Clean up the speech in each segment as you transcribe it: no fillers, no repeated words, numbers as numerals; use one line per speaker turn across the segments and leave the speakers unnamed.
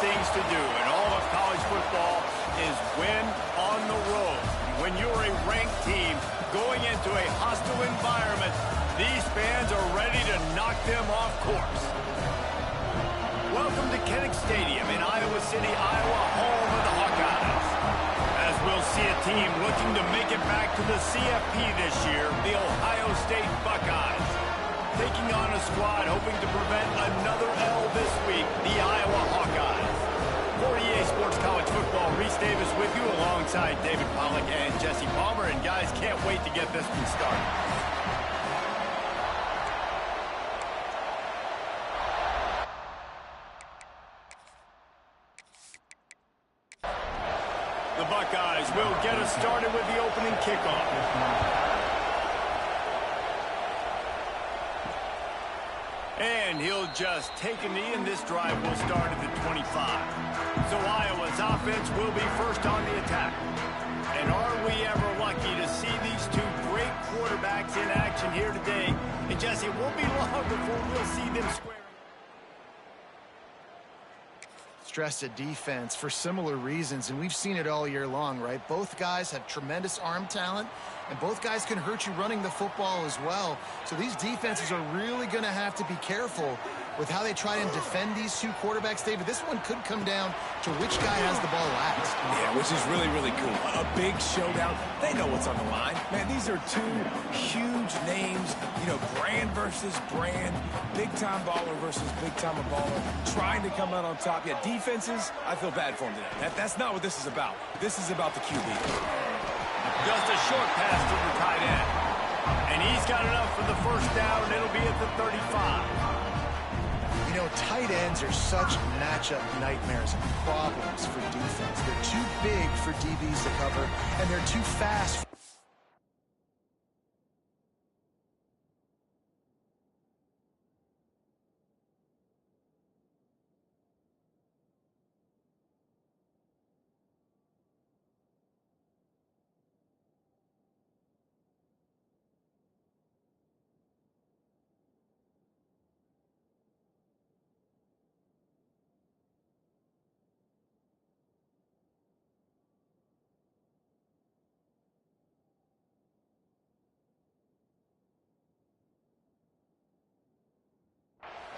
things to do in all of college football is win on the road. When you're a ranked team going into a hostile environment, these fans are ready to knock them off course. Welcome to Kinnick Stadium in Iowa City, Iowa, home of the Hawkeyes. As we'll see a team looking to make it back to the CFP this year, the Ohio State Buckeyes. Taking on a squad hoping to prevent another L this week, the Iowa Hawkeyes. For EA Sports College Football, Reese Davis with you alongside David Pollack and Jesse Palmer. And guys, can't wait to get this one started. The Buckeyes will get us started with the opening kickoff. And he'll just take a knee, and this drive will start at the 25. So Iowa's offense will be first on the attack. And are we ever lucky to see these two great quarterbacks in action here today? And Jesse, it won't be long before we'll see them squaring.
Stress at defense for similar reasons, and we've seen it all year long, right? Both guys have tremendous arm talent, and both guys can hurt you running the football as well. So these defenses are really going to have to be careful with how they try and defend these two quarterbacks. David, this one could come down to which guy has the ball last.
Yeah, which is really, really cool. A big showdown. They know what's on the line. Man, these are two huge names, you know, brand versus brand, big-time baller versus big-time baller, trying to come out on top. Yeah, defenses, I feel bad for them today. That's not what this is about. This is about the QB.
Just a short pass to the tight end. And he's got enough for the first down, and it'll be at the 35.
You know, tight ends are such matchup nightmares and problems for defense. They're too big for DBs to cover, and they're too fast.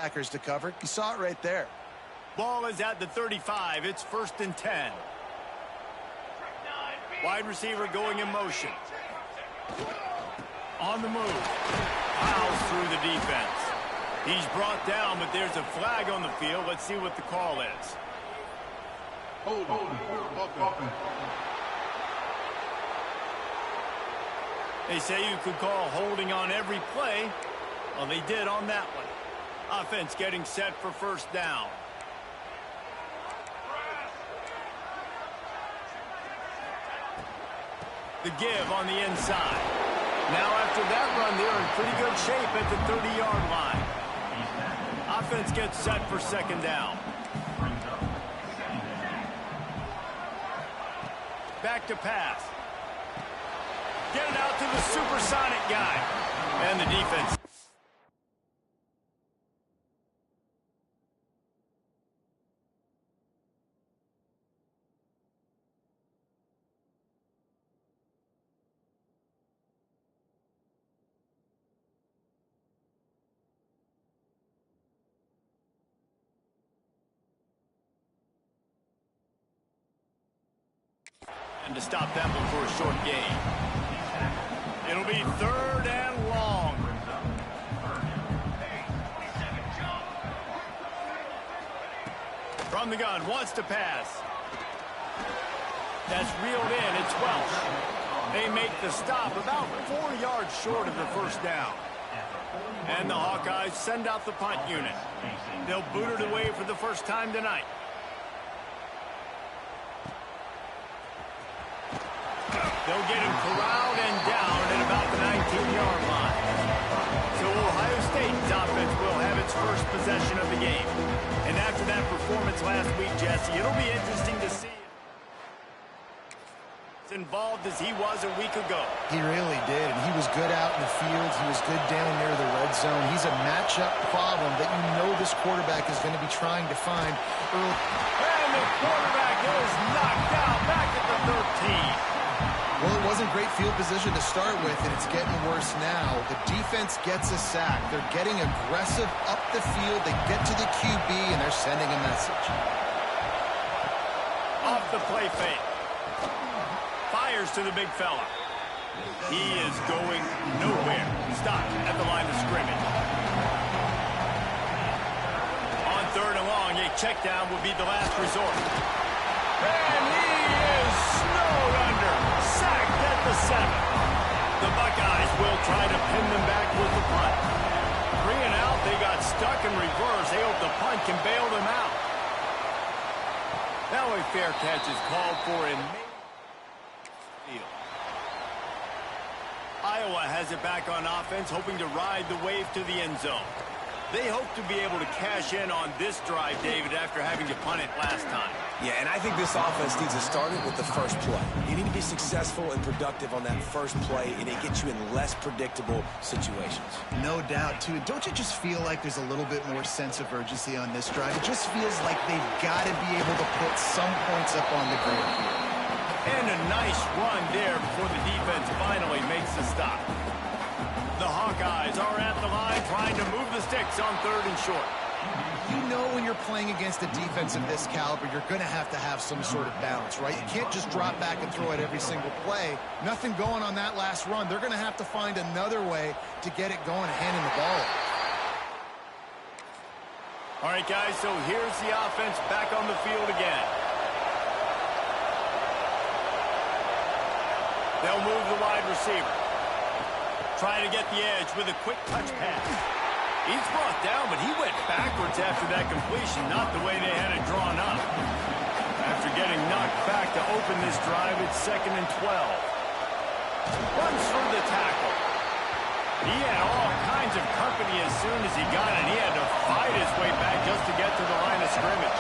Backers to cover. You saw it right there.
Ball is at the 35. It's 1st and 10. Wide receiver going in motion. On the move. Fouls through the defense. He's brought down, but there's a flag on the field. Let's see what the call is. They say you could call holding on every play. Well, they did on that one. Offense getting set for first down. The give on the inside. Now after that run, they're in pretty good shape at the 30-yard line. Offense gets set for second down. Back to pass. Get it out to the supersonic guy. And the defense. And to stop them before a short gain. It'll be 3rd and long. From the gun, wants to pass. That's reeled in. It's Welsh. They make the stop about 4 yards short of the first down. And the Hawkeyes send out the punt unit. They'll boot it away for the first time tonight. They'll get him corralled and down at about the 19-yard line. So Ohio State's offense will have its first possession of the game. And after that performance last week, Jesse, it'll be interesting to see. involved as he was a week ago.
He really did, and he was good out in the field. He was good down near the red zone. He's a matchup problem that you know this quarterback is going to be trying to find early.
And the quarterback is knocked out back at the 13.
Well, it wasn't great field position to start with, and it's getting worse now. The defense gets a sack. They're getting aggressive up the field. They get to the QB, and they're sending a message.
Off the play fake. Fires to the big fella. He is going nowhere. Stopped at the line of scrimmage. On 3rd and long, a check down will be the last resort. And he is snowed under. Sacked at the 7. The Buckeyes will try to pin them back with the punt. 3 and out, they got stuck in reverse. They hope the punt can bail them out. Now a fair catch is called for in field. Iowa has it back on offense, hoping to ride the wave to the end zone. They hope to be able to cash in on this drive, David, after having to punt it last time.
Yeah, and I think this offense needs to start it with the first play. You need to be successful and productive on that first play, and it gets you in less predictable situations.
No doubt, too. Don't you just feel like there's a little bit more sense of urgency on this drive? It just feels like they've got to be able to put some points up on the board here.
And a nice run there before the defense finally makes the stop. The Hawkeyes are at the line trying to move the sticks on 3rd and short.
You know when you're playing against a defense of this caliber, you're going to have some sort of balance, right? You can't just drop back and throw it every single play. Nothing going on that last run. They're going to have to find another way to get it going, handing the ball.
All right, guys, so here's the offense back on the field again. They'll move the wide receiver. Trying to get the edge with a quick touch pass. He's brought down, but he went backwards after that completion, not the way they had it drawn up. After getting knocked back to open this drive, it's 2nd and 12. Runs through the tackle. He had all kinds of company as soon as he got it. He had to fight his way back just to get to the line of scrimmage.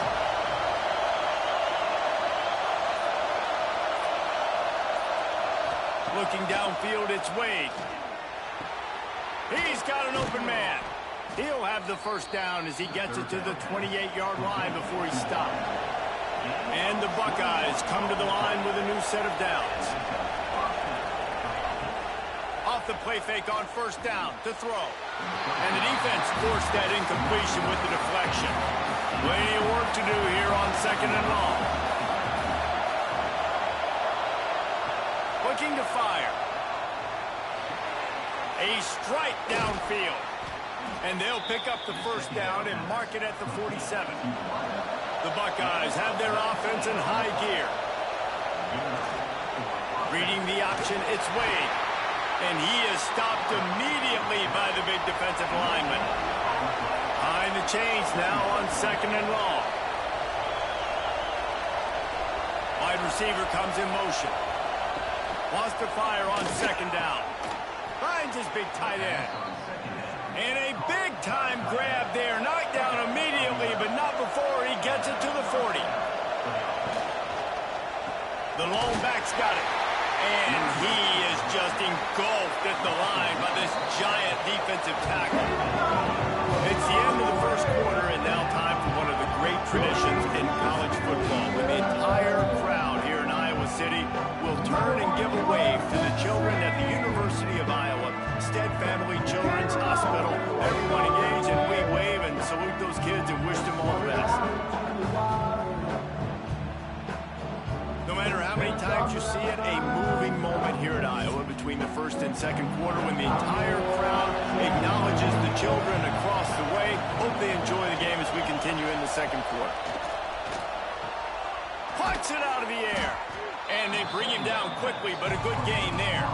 Looking downfield, it's Wade. He's got an open man. He'll have the first down as he gets it to the 28-yard line before he stopped. And the Buckeyes come to the line with a new set of downs. Off the play fake on 1st down to throw. And the defense forced that incompletion with the deflection. Plenty of work to do here on 2nd and long. Looking to fire. A strike downfield. And they'll pick up the first down and mark it at the 47. The Buckeyes have their offense in high gear. Reading the option, it's Wade. And he is stopped immediately by the big defensive lineman. Behind the chains now on 2nd and long. Wide receiver comes in motion. Wants to fire on 2nd down. Finds his big tight end. And a big-time grab there. Knocked down immediately, but not before he gets it to the 40. The lone back's got it. And he is just engulfed at the line by this giant defensive tackle. It's the end of the first quarter, and now time for one of the great traditions in college football. When the entire crowd here in Iowa City will turn and give a wave to the children at the University of Iowa, Stead Family Children's Hospital. Everyone engage, and we wave and salute those kids and wish them all the best. No matter how many times you see it, a moving moment here at Iowa between the 1st and 2nd quarter when the entire crowd acknowledges the children across the way. Hope they enjoy the game as we continue in the 2nd quarter. Puts it out of the air. And they bring him down quickly, but a good gain there.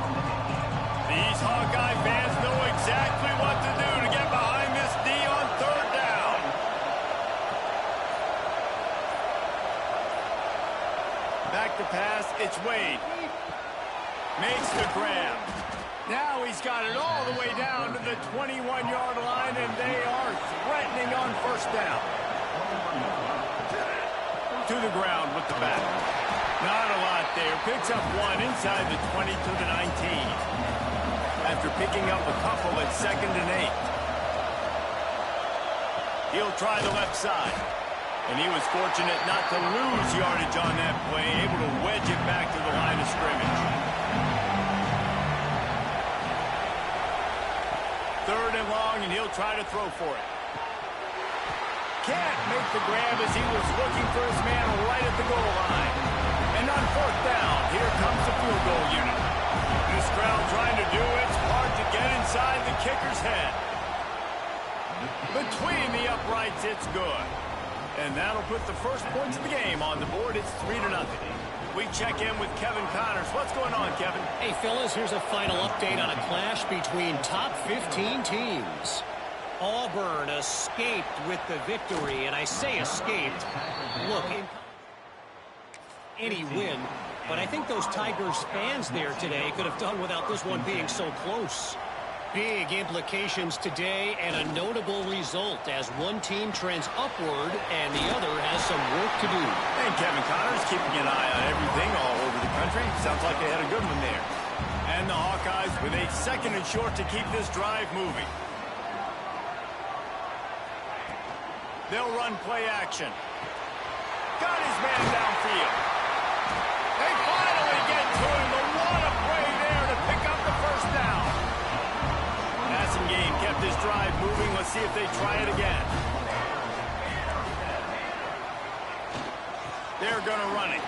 These Hawkeye fans know exactly what to do to get behind this D on 3rd down. Back to pass, it's Wade. Makes the grab. Now he's got it all the way down to the 21-yard line, and they are threatening on 1st down. To the ground with the bat. Not a lot there. Picks up one inside the 20 to the 19. After picking up a couple at 2nd and 8. He'll try the left side. And he was fortunate not to lose yardage on that play, able to wedge it back to the line of scrimmage. 3rd and long, and he'll try to throw for it. Can't make the grab as he was looking for his man right at the goal line. And on 4th down, here comes the field goal unit. This crowd trying to do it's hard to get inside the kicker's head. Between the uprights, it's good. And that'll put the first points of the game on the board. It's 3-0. We check in with Kevin Connors. What's going on, Kevin?
Hey, fellas, here's a final update on a clash between top 15 teams. Auburn escaped with the victory, and I say escaped. Look, any win, but I think those Tigers fans there today could have done without this one being so close. Big implications today and a notable result as one team trends upward and the other has some work to do.
And Kevin Connors keeping an eye on everything all over the country. Sounds like they had a good one there. And the Hawkeyes with a 2nd and short to keep this drive moving. They'll run play action. Got his man downfield. They finally get to him, but what a play there to pick up the first down. Passing game kept this drive moving. Let's see if they try it again. They're going to run it.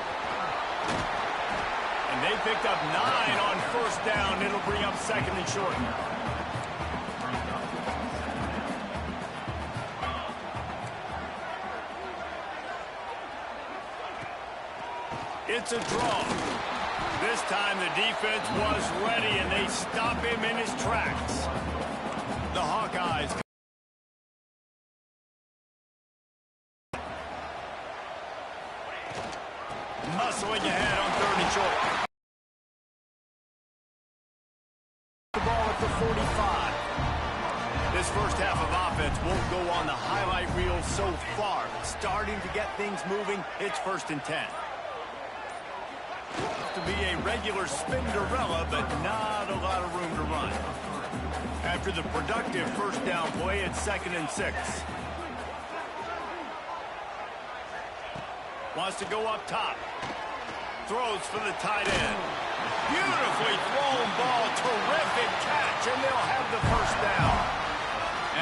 And they picked up 9 on 1st down. It'll bring up 2nd and short. It's a draw. This time the defense was ready, and they stop him in his tracks. The Hawkeyes. Muscling ahead on 3rd and short. The ball at the 45. This first half of offense won't go on the highlight reel so far. Starting to get things moving. It's 1st and 10. To be a regular Spinderella, but not a lot of room to run. After the productive 1st down play, it's 2nd and 6. Wants to go up top. Throws for the tight end. Beautifully thrown ball. Terrific catch, and they'll have the 1st down.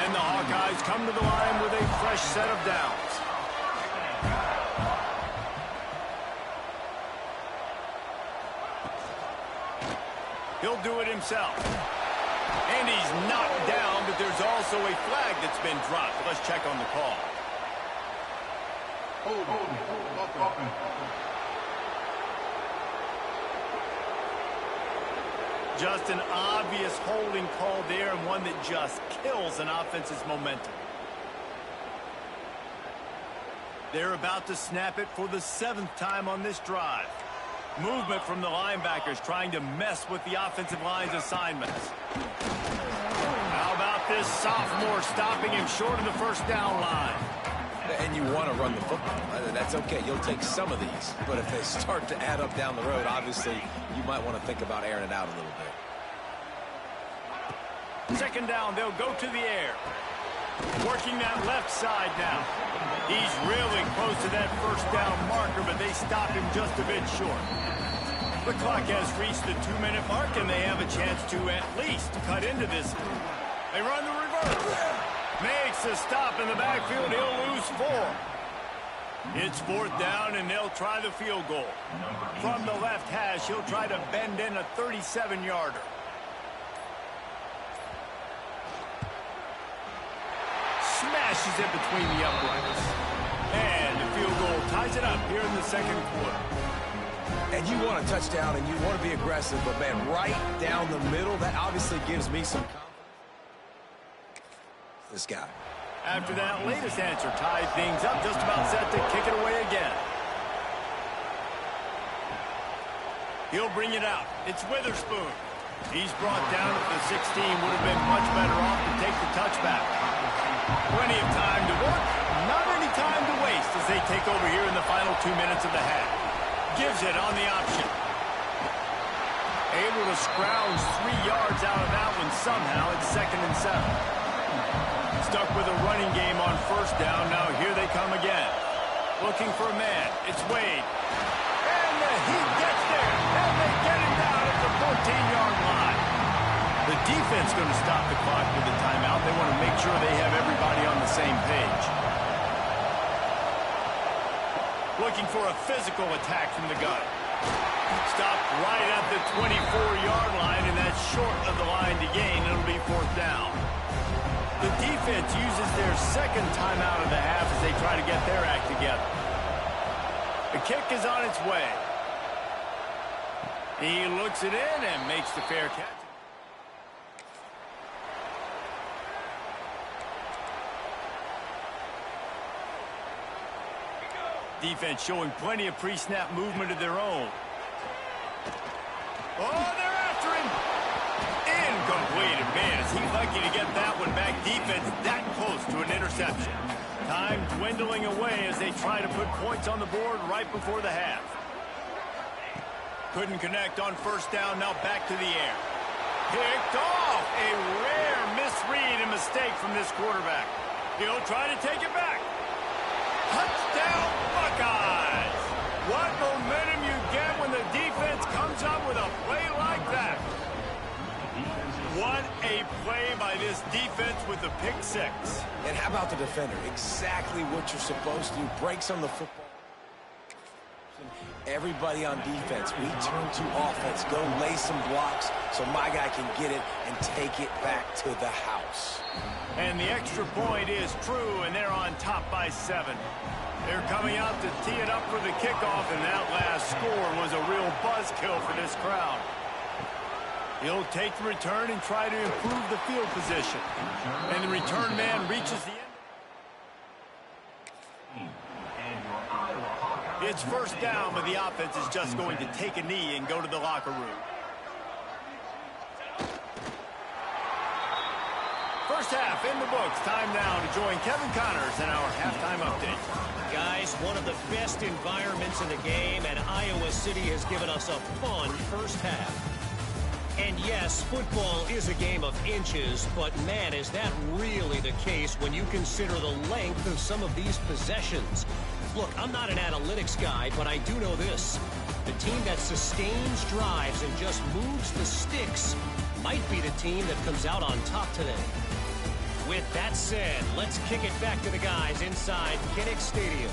And the Hawkeyes come to the line with a fresh set of downs. He'll do it himself. And he's knocked down, but there's also a flag that's been dropped. Let's check on the call. Just an obvious holding call there, and one that just kills an offense's momentum. They're about to snap it for the 7th time on this drive. Movement from the linebackers trying to mess with the offensive line's assignments. How about this sophomore stopping him short of the 1st down line?
And you want to run the football. That's okay. You'll take some of these. But if they start to add up down the road, obviously, you might want to think about airing it out a little bit.
2nd down, they'll go to the air. Working that left side now. He's really close to that 1st down marker, but they stop him just a bit short. The clock has reached the 2-minute mark, and they have a chance to at least cut into this. They run the reverse. Makes a stop in the backfield. He'll lose 4. It's 4th down, and they'll try the field goal. From the left hash, he'll try to bend in a 37-yarder. Smashes it between the uprights. And the field goal ties it up here in the 2nd quarter.
And you want a touchdown, and you want to be aggressive, but, man, right down the middle, that obviously gives me some confidence. This guy.
After that latest answer tied things up, just about set to kick it away again. He'll bring it out. It's Witherspoon. He's brought down at the 16. Would have been much better off to take the touchback. Plenty of time to work, not any time to waste as they take over here in the final 2 minutes of the half. gives it on the option. Able to scrounge 3 yards out of that one somehow. It's 2nd and 7. Stuck with a running game on 1st down. Now here they come again. Looking for a man. It's Wade. And he gets there. And they get him down at the 14-yard line. The defense going to stop the clock with the timeout. They want to make sure they have everybody on the same page. Looking for a physical attack from the gun. Stopped right at the 24-yard line, and that's short of the line to gain. It'll be 4th down. The defense uses their 2nd timeout of the half as they try to get their act together. The kick is on its way. He looks it in and makes the fair catch. Defense showing plenty of pre-snap movement of their own. Oh, they're after him. Incomplete. Man, is he lucky to get that one back. Defense that close to an interception. Time dwindling away as they try to put points on the board right before the half. Couldn't connect on 1st down. Now back to the air. Picked off. A rare misread and mistake from this quarterback. He'll try to take it back. Touchdown, Buckeyes! What momentum you get when the defense comes up with a play like that. What a play by this defense with the pick 6.
And how about the defender? Exactly what you're supposed to do. Breaks on the football. Everybody on defense, we turn to offense. Go lay some blocks so my guy can get it and take it back to the house.
And the extra point is true, and they're on top by 7. They're coming out to tee it up for the kickoff, and that last score was a real buzzkill for this crowd. He'll take the return and try to improve the field position. And the return man reaches the end. It's 1st down, but the offense is just going to take a knee and go to the locker room. First half in the books. Time now to join Kevin Connors in our halftime update.
Guys, one of the best environments in the game, and Iowa City has given us a fun 1st half. And yes, football is a game of inches, but man, is that really the case when you consider the length of some of these possessions. Look, I'm not an analytics guy, but I do know this. The team that sustains drives and just moves the sticks might be the team that comes out on top today. With that said, let's kick it back to the guys inside Kinnick Stadium.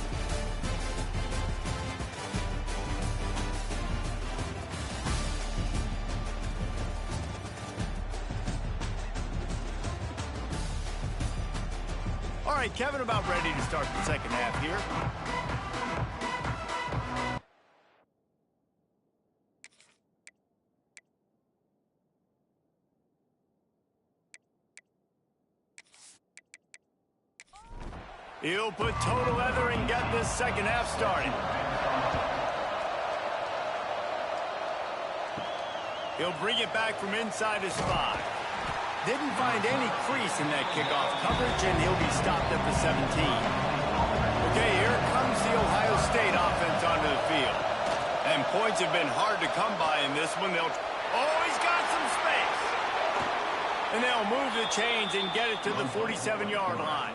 All right, Kevin, about ready to start the 2nd half here. He'll put total leather and get this 2nd half started. He'll bring it back from inside his 5. Didn't find any crease in that kickoff coverage, and he'll be stopped at the 17. Okay, here comes the Ohio State offense onto the field. And points have been hard to come by in this one. Oh, he's got some space. And they'll move the chains and get it to the 47-yard line.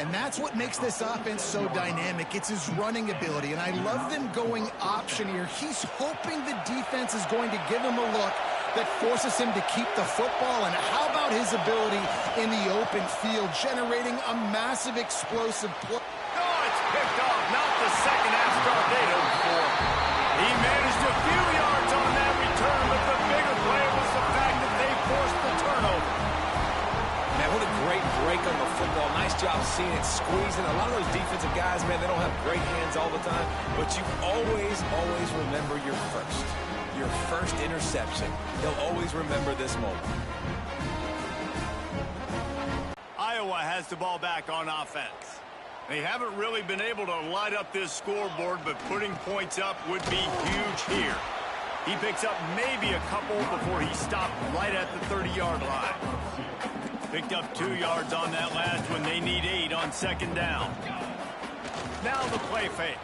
And that's what makes this offense so dynamic. It's his running ability, and I love them going option here. He's hoping the defense is going to give him a look that forces him to keep the football. And how about his ability in the open field, generating a massive explosive play?
Oh, it's picked off. Not the 2nd half start they hoped for. He managed a few yards on that return, but the bigger play was the fact that they forced the turnover.
Man, what a great break on the football. Nice job seeing it squeezing. A lot of those defensive guys, man, they don't have great hands all the time, but you always remember your first interception. They'll always remember this moment.
Iowa has the ball back on offense. They haven't really been able to light up this scoreboard, but putting points up would be huge here. He picks up maybe a couple before he stopped right at the 30-yard line. Picked up 2 yards on that last one. They need 8 on 2nd down. Now the play fake.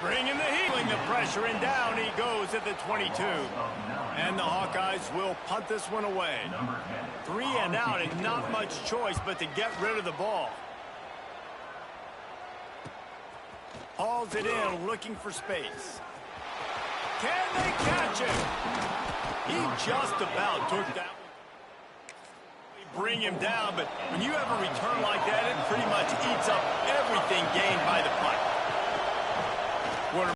Bringing the healing, the pressure, and down he goes at the 22. And the Hawkeyes will punt this one away. 3 and out, and not much choice but to get rid of the ball. Hauls it in, looking for space. Can they catch him? He just about took that one. Bring him down, but when you have a return like that, it pretty much eats up everything gained by the punt.